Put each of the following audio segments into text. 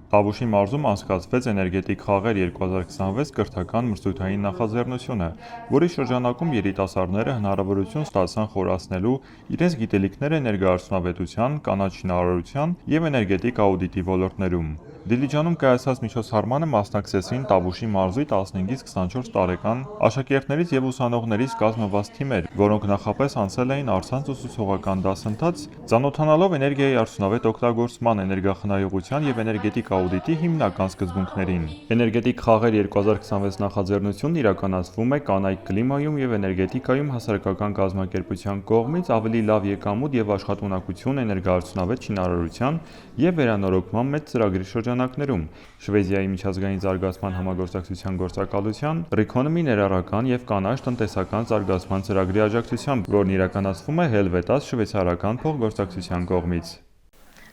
Տավուշի մարզում անցկացվեց էներգետիկ խաղեր 2026 կրթական մրցույթային նախաձեռնությունը, որի շրջանակում երիտասարդները հնարավորություն ստացան խորացնելու իրենց գիտելիքները էներգոարդյունավետության, կանաչ շինարարության և էներգետիկ աուդիտի ոլորտներում։ Դիլիջանում կայացած միջոցառմանը մասնակցեցին Տավուշի մարզի 15-ից 24 տարեկան աշակերտներից և ուսանողներից կազմված թիմեր, որոնք նախապես անցել էին առցանց ուսուցողական դասընթաց, ծանոթանալով էներգիայի արդյունավետ օգտագործման, էներգախնայողության և էներգետիկ աուդիտի հիմնական սկզբունքներին։ Էներգետիկ խաղեր 2026 նախաձեռնությունն իրականացվում է կանայք կլիմայում և էներգետիկայում հասարակական կազմակերպության կողմից ավելի լավ եկամուտ և աշխատունակություն էներգոարդյունավետ շինարարության և վերանորոգման մեծ ծրագրի շրջանակներում։ Շվեդիայի միջազգային զարգացման համագործակցության գործակալության, Ռիքոնոմի ներառական և կանաչ տնտեսական զարգացման ծրագրի աջակցությամբ, որն իրականացվում է Հելվետաս շվեյցարական փոխգործակցության կողմից։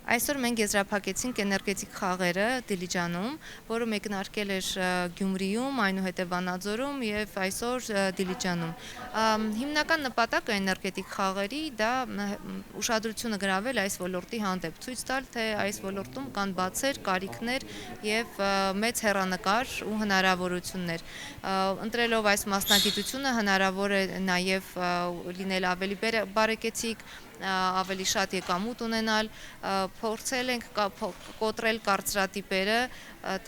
Այսօր մենք եզրափակեցինք էներգետիկ խաղերը Դիլիջանում, որը մեկնարկել էր Գյումրիում, այնուհետև Վանաձորում և այսօր Դիլիջանում։ Հիմնական նպատակը էներգետիկ խաղերի դա ուշադրությունը գրավել այս ոլորտի հանդեպ, ցույց տալ, թե այս ոլորտում կան բացեր, կարիքներ և մեծ հեռանկար ու հնարավորություններ։ Ընտրելով այս մասնագիտությունը հնարավոր է նաև լինել ավելի բարեկեցիկ, ավելի շատ եկամուտ ունենալ, փորձել ենք կոտրել կարծրատիպերը,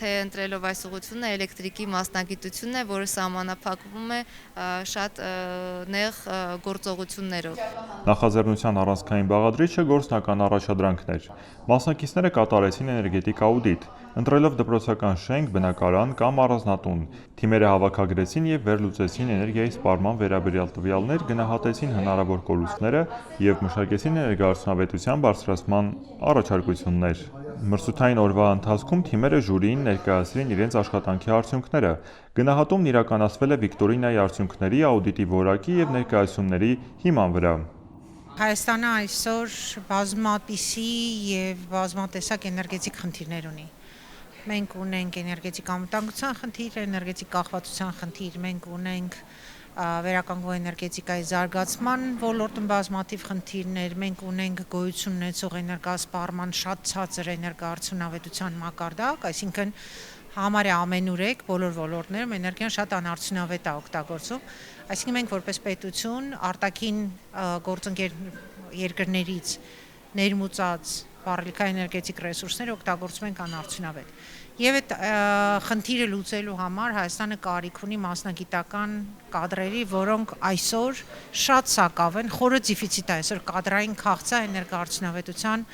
թե ընտրելով այս ուղղությունը էլեկտրիկի մասնագիտությունն է, որը սահմանափակվում է շատ նեղ գործողություններով։ Նախաձեռնության առանցքային բաղադրիչը գործնական առաջադրանքն էր։ Մասնակիցները կատարեցին էներգետիկ աուդիտ, ընտրելով դպրոցական շենք, բնակարան կամ առանձնատուն։ Թիմերը հավաքագրեցին և վերլուծեցին էներգիայի սպառման վերաբերյալ տվյալներ, գնահատեցին հնարավոր կորուստները և մշակեցին էներգոարդյունավետության բարձրացման առաջարկություններ։ Մրցութային օրվա ընթացքում թիմերը ժյուրիին ներկայացրին իրենց աշխատանքի արդյունքները։ Գնահատումն իրականացվել է վիկտորինայի արդյունքների, աուդիտի որակի և ներկայացումների հիման վրա։ Հայաստանը այսօր բազմապիսի և բազմատեսակ էներգետիկ խնդիրներ ունի։ Մենք ունենք էներգետիկ անվտանգության խնդիր, էներգետիկ կախվածության խնդիր, մենք ունենք վերականգնվող էներգետիկայի զարգացման ոլորտում բազմաթիվ խնդիրներ, մենք ունենք գոյություն ունեցող էներգասպառման շատ ցածր էներգոարդյունավետության մակարդակ, այսինքն համարյա ամենուրեք բոլոր ոլորտներում էներգիան շատ անարդյունավետ է օգտագործվում, այսինքն մենք որպես պետություն արտաքին գործընկեր երկրներից ներմուծած վառելիքաէներգետիկ ռեսուրսները օգտագործում ենք անարդյունավետ։ Եվ այդ խնդիրը լուծելու համար Հայաստանը կարիք ունի մասնագիտական կադրերի, որոնք այսօր շատ սակավ են, խորը դեֆիցիտ է այսօր կադրային քաղցա էներգոարդյունավետության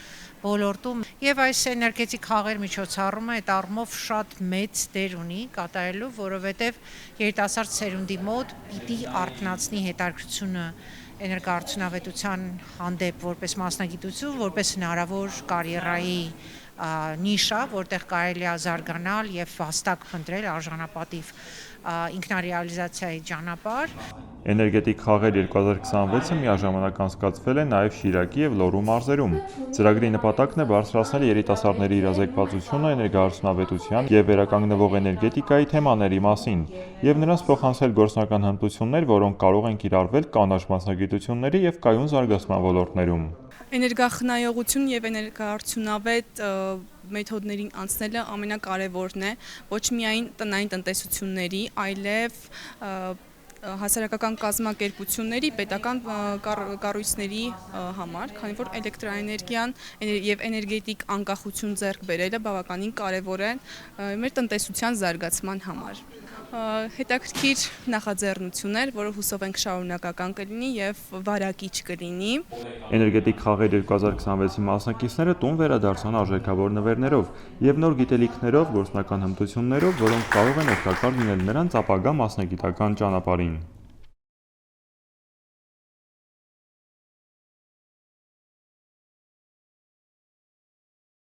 ոլորտում, եւ այս էներգետիկ խաղեր միջոցառումը այդ առումով շատ մեծ դեր ունի կատարելու, որովհետեւ երիտասարդ սերունդի մոտ պիտի արթնացնի հետաքրքրությունը էներգոարդյունավետության հանդեպ որպես մասնագիտություն, որպես հնարավոր կարիերայի նիշա, որտեղ կարելի է զարգանալ եւ հաստատ փնտրել արժանապատիվ ինքնարեալիզացիայի ճանապարհ։ Էներգետիկ խաղեր 2026-ը միաժամանակ անցկացվել է նաև Շիրակի և Լոռու մարզերում։ Ծրագրի նպատակն է բարձրացնել երիտասարդների իրազեկվածությունը էներգոարդյունավետության և վերականգնվող էներգետիկայի թեմաների մասին և նրանց փոխանցել գործնական հմտություններ, որոնք կարող են կիրառվել կանաչ մասնագիտությունների և կայուն զարգացման ոլորտներում։ Էներգախնայողություն և էներգոարդյունավետ մեթոդներին անցնելը ամենակարևորն է, ոչ միայն տնային տնտեսությունների, այլև հասարակական կազմակերպությունների, պետական կառույցների համար, քանի որ էլեկտրաէներգիան եւ էներգետիկ անկախություն ձեռք բերելը բավականին կարևոր է մեր տնտեսության զարգացման համար։ Հետաքրքիր նախաձեռնություն էր, որը հուսով ենք շարունակական կլինի եւ վարակիչ կլինի։ Էներգետիկ խաղեր 2026-ի մասնակիցները տուն վերադարձան արժեքավոր նվերներով և նոր գիտելիքներով, գործնական հմտություններով, որոնք կարող են օգտակար լինել նրանց ապագա մասնագիտական ճանապարհին։